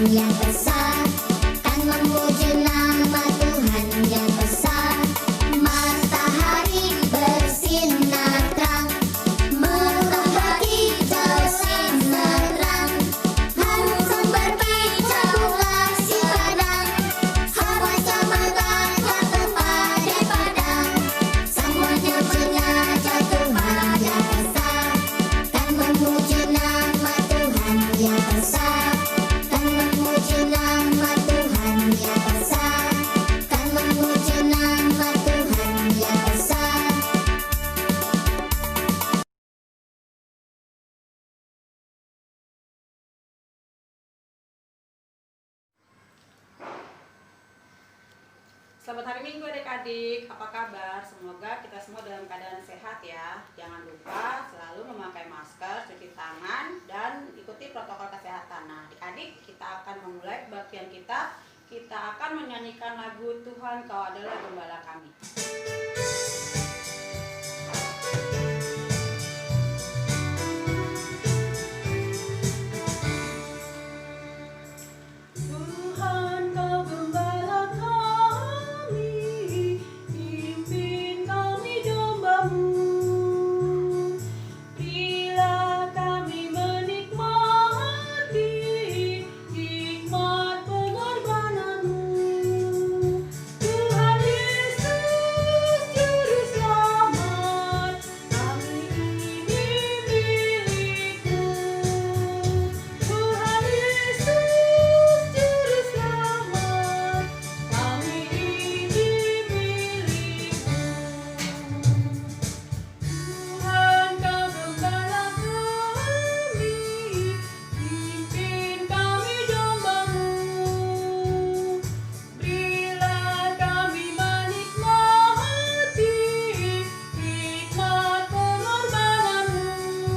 Tuhan yang besar, kan memuji nama Tuhan yang besar. Matahari bersinar terang, matahari hijau sinar terang. Harum berkicaulah si padang, hawa cemara jatuh pada padang. Semuanya mengajak Tuhan yang besar, kan memuji nama Tuhan yang besar. Kan memuji nama Tuhan yang besar, kan memuji nama Tuhan yang besar. Selamat hari Minggu adik-adik, apa kabar? Semoga kita semua dalam keadaan sehat ya. Jangan lupa selalu memakai masker, cuci tangan, dan ikuti protokol kesehatan. Nah adik-adik, kita akan memulai kebaktian kita. Kita akan menyanyikan lagu Tuhan Kau Adalah Gembala Kami. Tuhan Kau gembala kami, pimpin kami domba-Mu. Bila kami menikmati hikmat pengorbanan-Mu. Tuhan Yesus Juru Selamat, kami ini milik-Mu. Tuhan Yesus Juru Selamat, kami ini milik-Mu. Tuhan Kau gembala kami, pimpin kami domba-Mu. Berilah kami menikmati hikmat pengorbanan-Mu.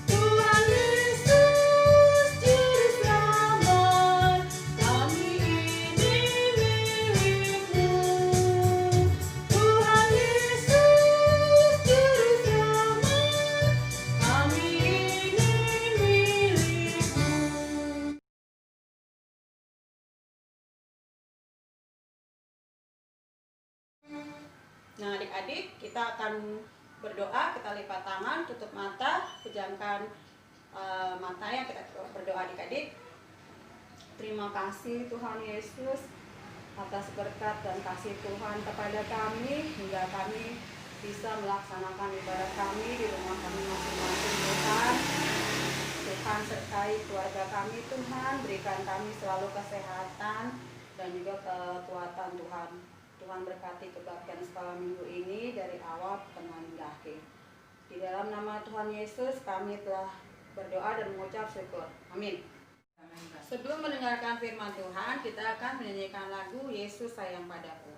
Tuhan Yesus Juru Selamat, kami ini milik-Mu. Tuhan Yesus Juru Selamat, kami ini milik-Mu. Nah adik-adik, kita akan berdoa, kita lipat tangan, tutup mata, pejamkan matanya, kita berdoa adik-adik. Terima kasih Tuhan Yesus atas berkat dan kasih Tuhan kepada kami, hingga kami bisa melaksanakan ibadah kami di rumah kami masing-masing. Tuhan, Tuhan sertai keluarga kami. Tuhan, berikan kami selalu kesehatan dan juga kekuatan Tuhan. Tuhan berkati kebaktian sekolah minggu ini dari awal tengah hingga akhir. Di dalam nama Tuhan Yesus kami telah berdoa dan mengucap syukur. Amin. Sebelum mendengarkan firman Tuhan, kita akan menyanyikan lagu Yesus Sayang Padaku.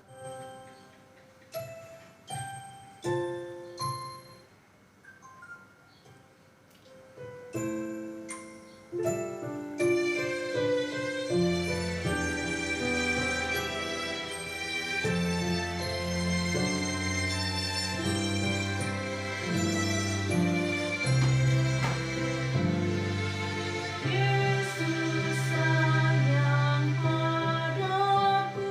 Yesus sayang padaku,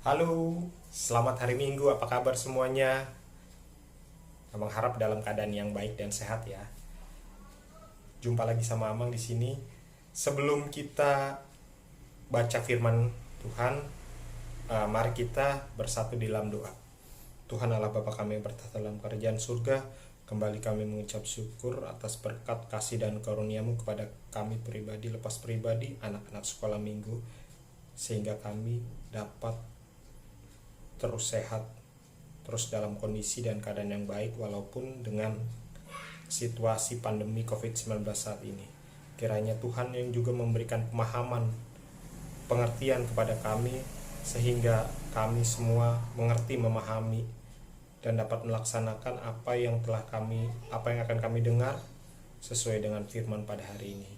Halo, selamat hari Minggu. Apa kabar semuanya? Abang harap dalam keadaan yang baik dan sehat ya. Jumpa lagi sama Amang di sini. Sebelum kita baca firman Tuhan, mari kita bersatu di dalam doa. Tuhan Allah Bapa kami yang bertata dalam kerajaan surga, kembali kami mengucap syukur atas berkat kasih dan karunia-Mu kepada kami pribadi, lepas pribadi, anak-anak sekolah minggu, sehingga kami dapat terus sehat, terus dalam kondisi dan keadaan yang baik walaupun dengan situasi pandemi COVID-19 saat ini. Kiranya Tuhan yang juga memberikan pemahaman, pengertian kepada kami sehingga kami semua mengerti, memahami dan dapat melaksanakan apa yang akan kami dengar sesuai dengan firman pada hari ini.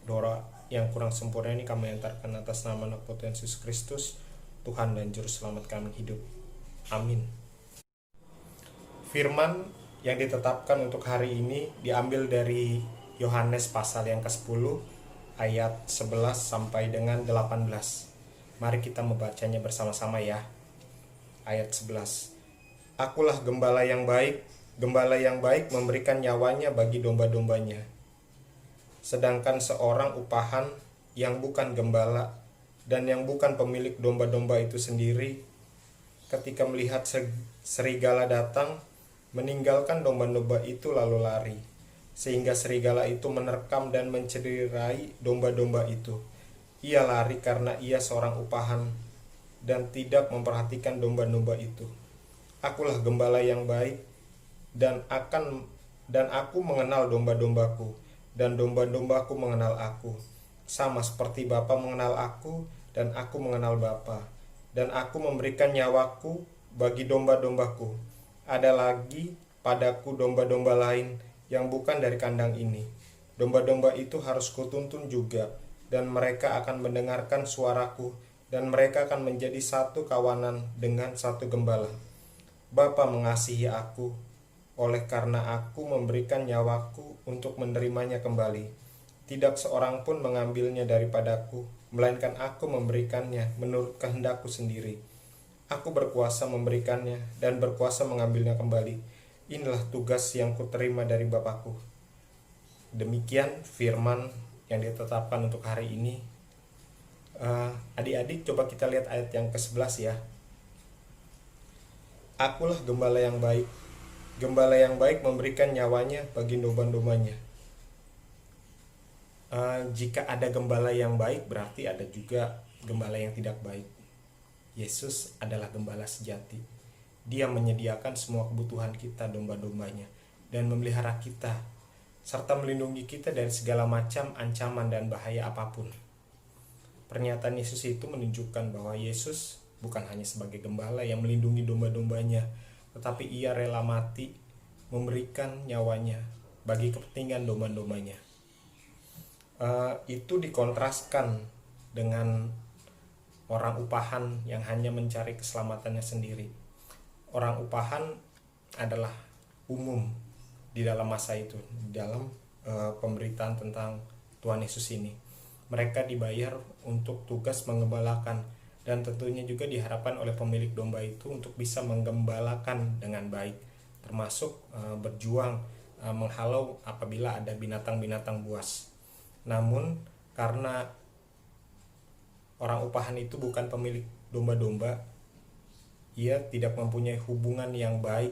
Doa yang kurang sempurna ini kami antarkan atas nama anak Tuhan Yesus Kristus, Tuhan dan Juru Selamat kami hidup. Amin. Firman yang ditetapkan untuk hari ini diambil dari Yohanes pasal yang ke-10 ayat 11 sampai dengan 18. Mari kita membacanya bersama-sama ya. Ayat 11. Akulah gembala yang baik. Gembala yang baik memberikan nyawanya bagi domba-dombanya. Sedangkan seorang upahan yang bukan gembala dan yang bukan pemilik domba-domba itu sendiri, ketika melihat serigala datang, meninggalkan domba-domba itu lalu lari, sehingga serigala itu menerkam dan mencederai domba-domba itu. Ia lari karena ia seorang upahan dan tidak memperhatikan domba-domba itu. Akulah gembala yang baik, dan aku mengenal domba-dombaku, dan domba-dombaku mengenal aku. Sama seperti Bapa mengenal aku, dan aku mengenal Bapa, dan aku memberikan nyawaku bagi domba-dombaku. Ada lagi padaku domba-domba lain yang bukan dari kandang ini. Domba-domba itu harus kutuntun juga, dan mereka akan mendengarkan suaraku, dan mereka akan menjadi satu kawanan dengan satu gembala. Bapa mengasihi aku, oleh karena aku memberikan nyawaku untuk menerimanya kembali. Tidak seorang pun mengambilnya daripadaku, melainkan aku memberikannya menurut kehendakku sendiri. Aku berkuasa memberikannya dan berkuasa mengambilnya kembali. Inilah tugas yang kuterima dari Bapakku. Demikian firman yang ditetapkan untuk hari ini. Adik-adik, coba kita lihat ayat yang ke-11 ya. Akulah gembala yang baik. Gembala yang baik memberikan nyawanya bagi domba-dombanya. Jika ada gembala yang baik, berarti ada juga gembala yang tidak baik. Yesus adalah gembala sejati. Dia menyediakan semua kebutuhan kita, domba-dombanya, dan memelihara kita, serta melindungi kita dari segala macam ancaman dan bahaya apapun. Pernyataan Yesus itu menunjukkan bahwa Yesus bukan hanya sebagai gembala yang melindungi domba-dombanya, tetapi ia rela mati, memberikan nyawanya bagi kepentingan domba-dombanya. Itu dikontraskan dengan orang upahan yang hanya mencari keselamatannya sendiri. Orang upahan adalah umum di dalam masa itu, di dalam pemberitaan tentang Tuhan Yesus ini. Mereka dibayar untuk tugas menggembalakan, dan tentunya juga diharapkan oleh pemilik domba itu untuk bisa menggembalakan dengan baik, termasuk berjuang menghalau apabila ada binatang-binatang buas. Namun karena orang upahan itu bukan pemilik domba-domba, ia tidak mempunyai hubungan yang baik,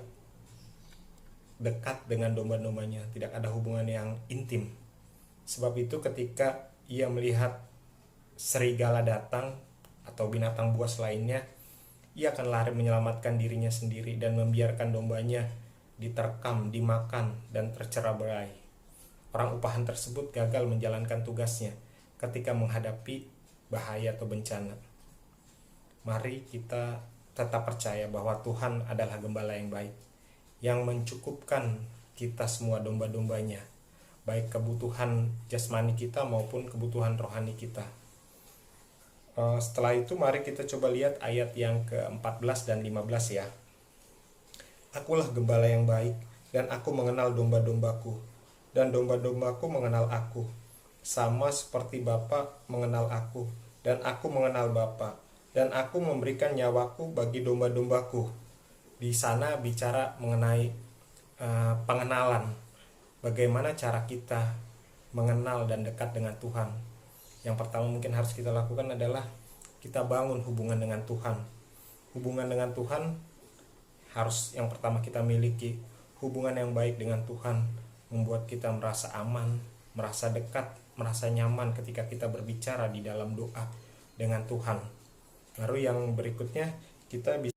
dekat dengan domba-dombanya, tidak ada hubungan yang intim. Sebab itu ketika ia melihat serigala datang atau binatang buas lainnya, ia akan lari menyelamatkan dirinya sendiri dan membiarkan dombanya diterkam, dimakan, dan tercerai-berai. Orang upahan tersebut gagal menjalankan tugasnya ketika menghadapi bahaya atau bencana. Mari kita tetap percaya bahwa Tuhan adalah gembala yang baik, yang mencukupkan kita semua domba-dombanya, baik kebutuhan jasmani kita maupun kebutuhan rohani kita. Setelah itu mari kita coba lihat ayat yang ke-14 dan 15 ya. Akulah gembala yang baik, dan aku mengenal domba-dombaku, dan domba-dombaku mengenal aku, sama seperti Bapa mengenal aku, dan aku mengenal Bapa, dan aku memberikan nyawaku bagi domba-dombaku. Di sana bicara mengenai pengenalan, bagaimana cara kita mengenal dan dekat dengan Tuhan. Yang pertama mungkin harus kita lakukan adalah kita bangun hubungan dengan Tuhan. Hubungan dengan Tuhan harus yang pertama kita miliki. Hubungan yang baik dengan Tuhan membuat kita merasa aman, merasa dekat, merasa nyaman ketika kita berbicara di dalam doa dengan Tuhan. Lalu yang berikutnya, kita bisa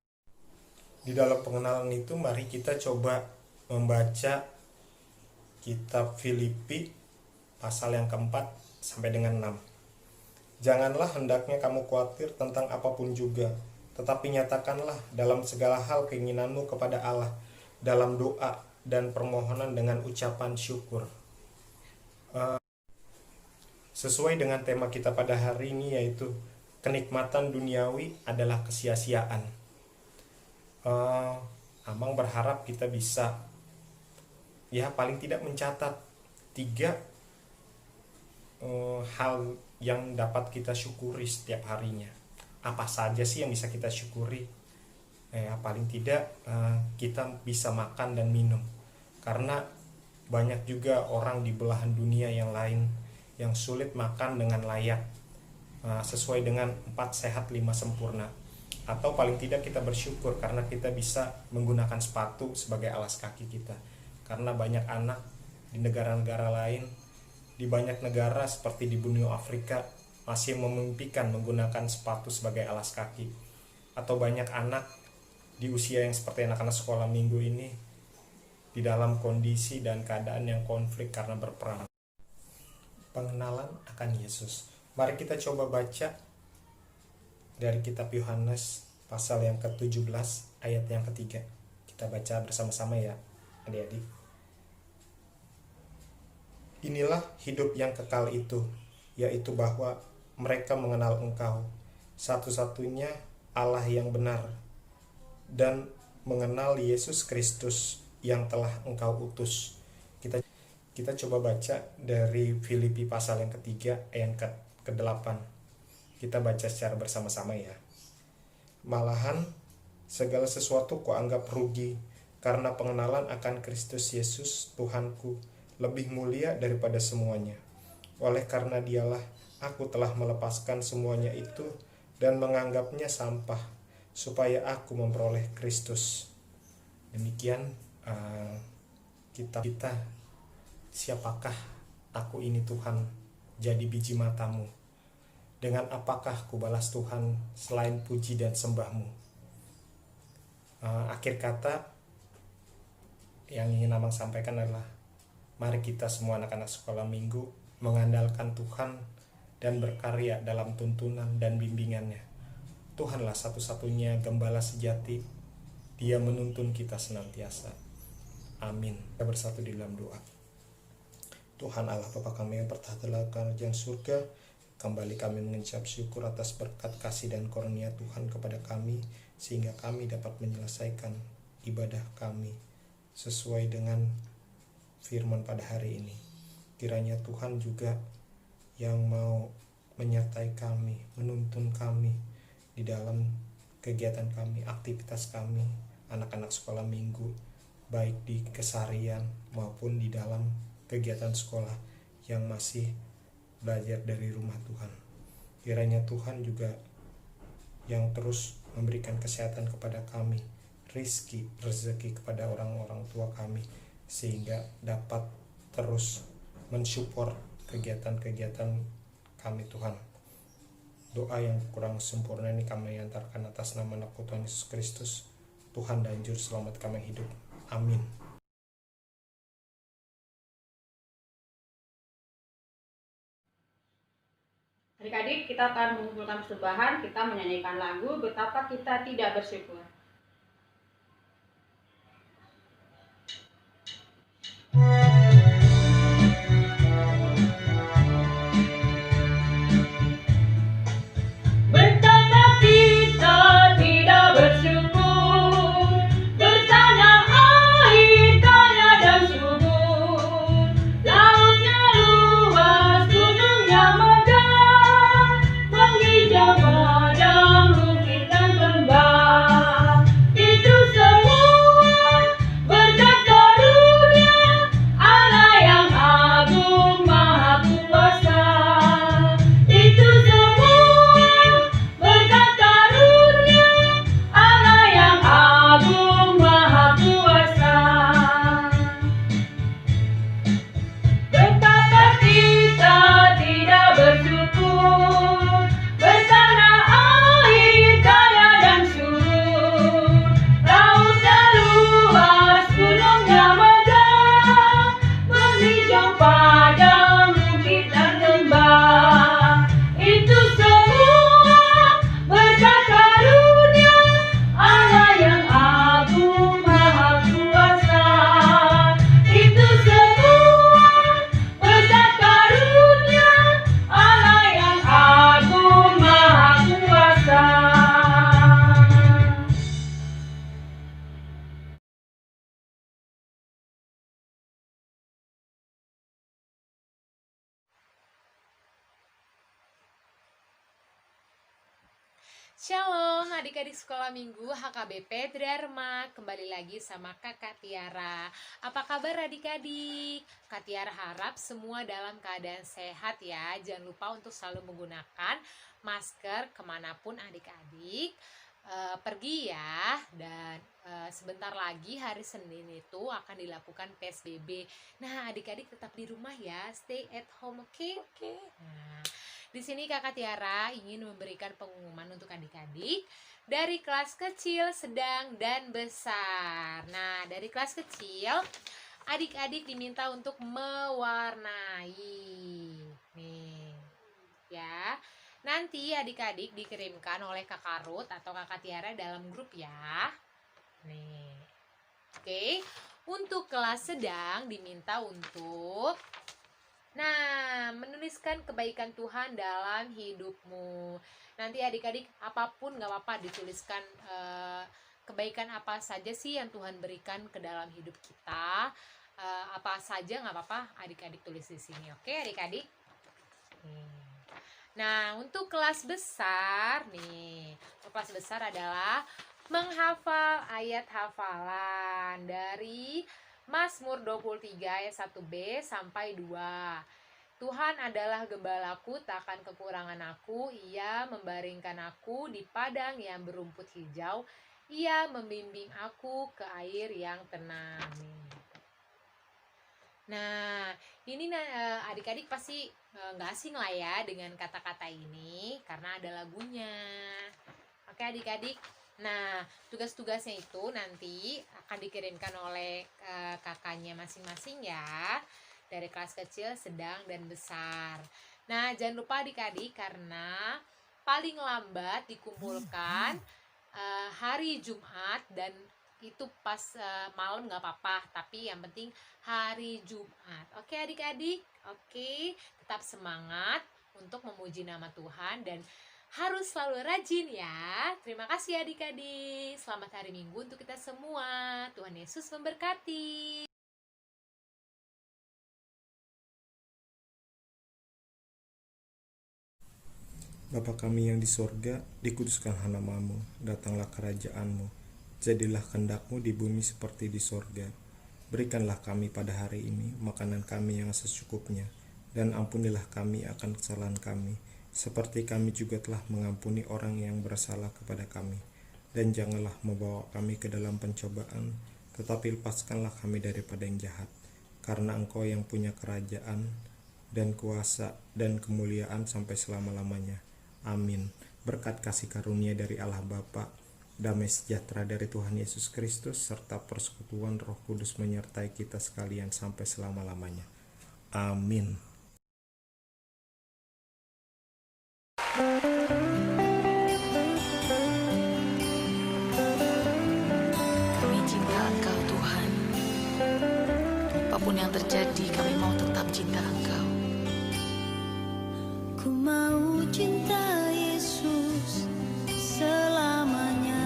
di dalam pengenalan itu, mari kita coba membaca kitab Filipi pasal yang keempat sampai dengan 6. Janganlah hendaknya kamu khawatir tentang apapun juga, tetapi nyatakanlah dalam segala hal keinginanmu kepada Allah dalam doa dan permohonan dengan ucapan syukur. Sesuai dengan tema kita pada hari ini, yaitu kenikmatan duniawi adalah kesia-siaan. Amang berharap kita bisa paling tidak mencatat 3 hal yang dapat kita syukuri setiap harinya. Apa saja sih yang bisa kita syukuri? Paling tidak kita bisa makan dan minum, karena banyak juga orang di belahan dunia yang lain yang sulit makan dengan layak, sesuai dengan 4 sehat 5 sempurna. Atau paling tidak kita bersyukur karena kita bisa menggunakan sepatu sebagai alas kaki kita, karena banyak anak di negara-negara lain, di banyak negara seperti di benua Afrika, masih memimpikan menggunakan sepatu sebagai alas kaki. Atau banyak anak di usia yang seperti anak-anak sekolah minggu ini di dalam kondisi dan keadaan yang konflik karena berperang. Pengenalan akan Yesus. Mari kita coba baca dari kitab Yohanes pasal yang ke-17 ayat yang ketiga. Kita baca bersama-sama ya, adik-adik. Inilah hidup yang kekal itu, yaitu bahwa mereka mengenal Engkau, satu-satunya Allah yang benar, dan mengenal Yesus Kristus yang telah Engkau utus. Kita coba baca dari Filipi pasal yang ketiga ayat ke-8. Kita baca secara bersama-sama ya. Malahan segala sesuatu kuanggap rugi karena pengenalan akan Kristus Yesus Tuhanku lebih mulia daripada semuanya. Oleh karena Dialah aku telah melepaskan semuanya itu dan menganggapnya sampah, supaya aku memperoleh Kristus. Demikian kita. Siapakah aku ini Tuhan, jadi biji matamu? Dengan apakah kubalas Tuhan selain puji dan sembahmu? Akhir kata yang ingin Amang sampaikan adalah, mari kita semua anak-anak sekolah minggu mengandalkan Tuhan dan berkarya dalam tuntunan dan bimbingannya. Tuhanlah satu-satunya gembala sejati. Dia menuntun kita senantiasa. Amin. Kita bersatu di dalam doa. Tuhan Allah Bapa kami yang bertahta dalam kerajaan surga, kembali kami mengucap syukur atas berkat kasih dan karunia Tuhan kepada kami, sehingga kami dapat menyelesaikan ibadah kami sesuai dengan firman pada hari ini. Kiranya Tuhan juga yang mau menyertai kami, menuntun kami di dalam kegiatan kami, aktivitas kami, anak-anak sekolah minggu, baik di keseharian maupun di dalam kegiatan sekolah yang masih belajar dari rumah Tuhan. Kiranya Tuhan juga yang terus memberikan kesehatan kepada kami, rezeki kepada orang-orang tua kami, sehingga dapat terus mensupport kegiatan-kegiatan kami Tuhan. Doa yang kurang sempurna ini kami antarkan atas nama anak Tuhan Yesus Kristus, Tuhan dan Juru Selamat kami hidup. Amin. Adik-adik, kita akan mengumpulkan persembahan, kita menyanyikan lagu Betapa Kita Tidak Bersyukur. Betapa kita tidak bersyukur, bertanah air kaya dan subur, lautnya luas, gunungnya megah, menghijau padang Shalom adik-adik sekolah minggu HKBP Dharma. Kembali lagi sama Kakak Tiara. Apa kabar adik-adik? Kak Tiara harap semua dalam keadaan sehat ya. Jangan lupa untuk selalu menggunakan masker kemanapun adik-adik pergi ya. Dan sebentar lagi hari Senin itu akan dilakukan PSBB. Nah adik-adik tetap di rumah ya. Stay at home, oke? Nah, di sini Kakak Tiara ingin memberikan pengumuman untuk adik-adik dari kelas kecil, sedang, dan besar. Nah, dari kelas kecil, adik-adik diminta untuk mewarnai. Nih, ya. Nanti adik-adik dikirimkan oleh Kakak Ruth atau Kakak Tiara dalam grup ya. Nih. Oke, untuk kelas sedang diminta untuk menuliskan kebaikan Tuhan dalam hidupmu. Nanti adik-adik apapun gak apa-apa dituliskan kebaikan apa saja sih yang Tuhan berikan ke dalam hidup kita. Apa saja gak apa-apa adik-adik tulis di sini. Oke adik-adik? Nah untuk kelas besar nih, kelas besar adalah menghafal ayat hafalan dari Mazmur 23 ayat 1b sampai 2. Tuhan adalah gembalaku, takkan kekurangan aku. Ia membaringkan aku di padang yang berumput hijau. Ia membimbing aku ke air yang tenang. Nah, ini adik-adik pasti nggak asing lah ya dengan kata-kata ini karena ada lagunya. Oke adik-adik. Nah, tugas-tugasnya itu nanti akan dikirimkan oleh kakaknya masing-masing ya. Dari kelas kecil, sedang, dan besar. Nah, jangan lupa adik-adik karena paling lambat dikumpulkan hari Jumat dan itu pas malam nggak apa-apa. Tapi yang penting hari Jumat. Oke adik-adik? Oke, tetap semangat untuk memuji nama Tuhan dan harus selalu rajin ya. Terima kasih adik-adik. Selamat hari Minggu untuk kita semua. Tuhan Yesus memberkati. Bapa kami yang di sorga, dikuduskanlah namamu, datanglah kerajaanmu, jadilah kehendak-Mu di bumi seperti di sorga. Berikanlah kami pada hari ini makanan kami yang secukupnya, dan ampunilah kami akan kesalahan kami, seperti kami juga telah mengampuni orang yang bersalah kepada kami. Dan janganlah membawa kami ke dalam pencobaan, tetapi lepaskanlah kami daripada yang jahat. Karena Engkau yang punya kerajaan, dan kuasa, dan kemuliaan sampai selama-lamanya. Amin. Berkat kasih karunia dari Allah Bapa, damai sejahtera dari Tuhan Yesus Kristus, serta persekutuan Roh Kudus menyertai kita sekalian sampai selama-lamanya. Amin. Kami cinta Engkau Tuhan. Apapun yang terjadi, kami mau tetap cinta Engkau. Ku mau cinta Yesus selamanya.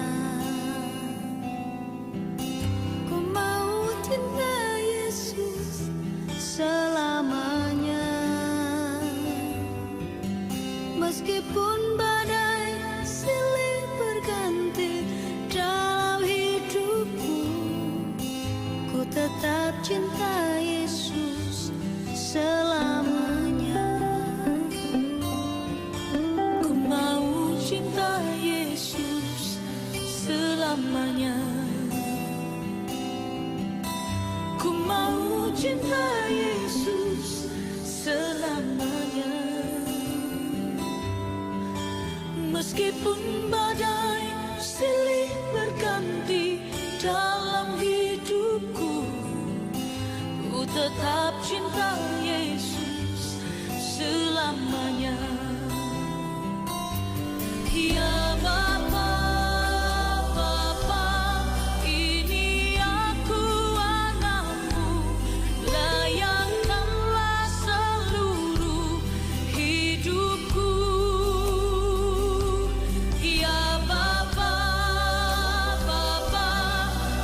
Ku mau cinta Yesus selamanya. Meskipun badai silih berganti dalam hidupku, ku tetap cinta Yesus selamanya. Ku mau cinta Yesus selamanya. Ku mau cinta Yesus selamanya. Meskipun badai silih berganti dalam hidupku, ku tetap cinta Yesus selamanya. Ya Bapa, Bapa, ini aku anakmu, layakkanlah seluruh hidupku. Ya Bapa, Bapa,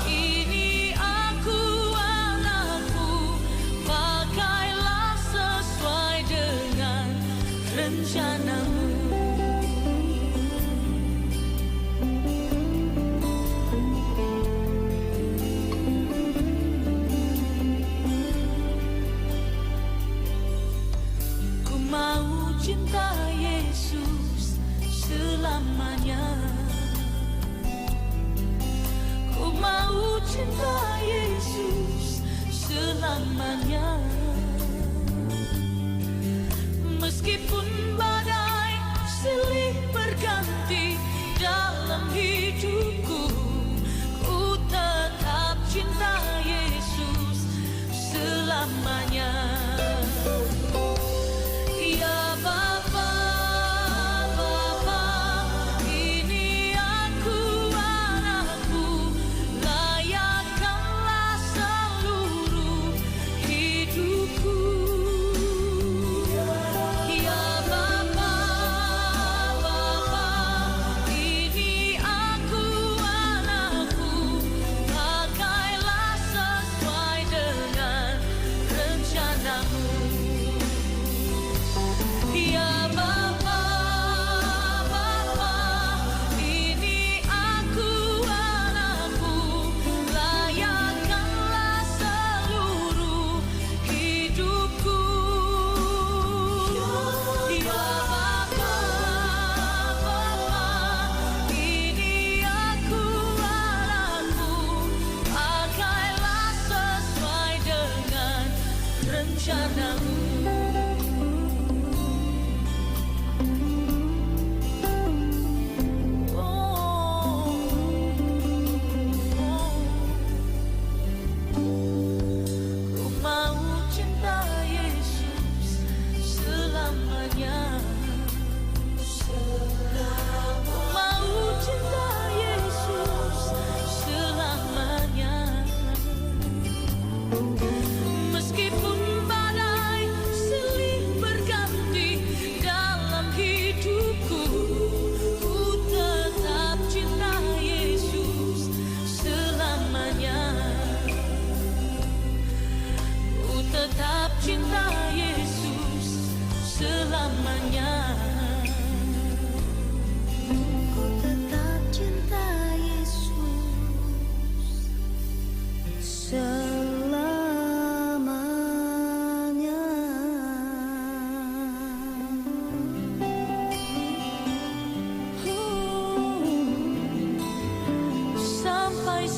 ini aku anakmu, pakailah sesuai dengan rencana. selamanya. Meskipun badai silih berganti dalam hidupku, ku tetap cinta Yesus selamanya. Ya Bapa, Bapa, ini aku anakmu, layakkanlah seluruh hidupku. Ya Bapa, Bapa, ini aku anakmu, pakailah sesuai dengan rencanamu. Ya Bapa, Bapa, ini aku anakmu, layakkanlah seluruh hidupku. Ya Bapa, Bapa, ini aku anakmu, pakailah sesuai dengan rencanamu. Ku mau cinta Yesus selamanya. Ku mau cinta Yesus selamanya. Meskipun badai silih berganti dalam hidupku, ku tetap cinta Yesus selamanya. Ku tetap cinta Yesus selamanya. Ku tetap cinta Yesus selamanya. Sampai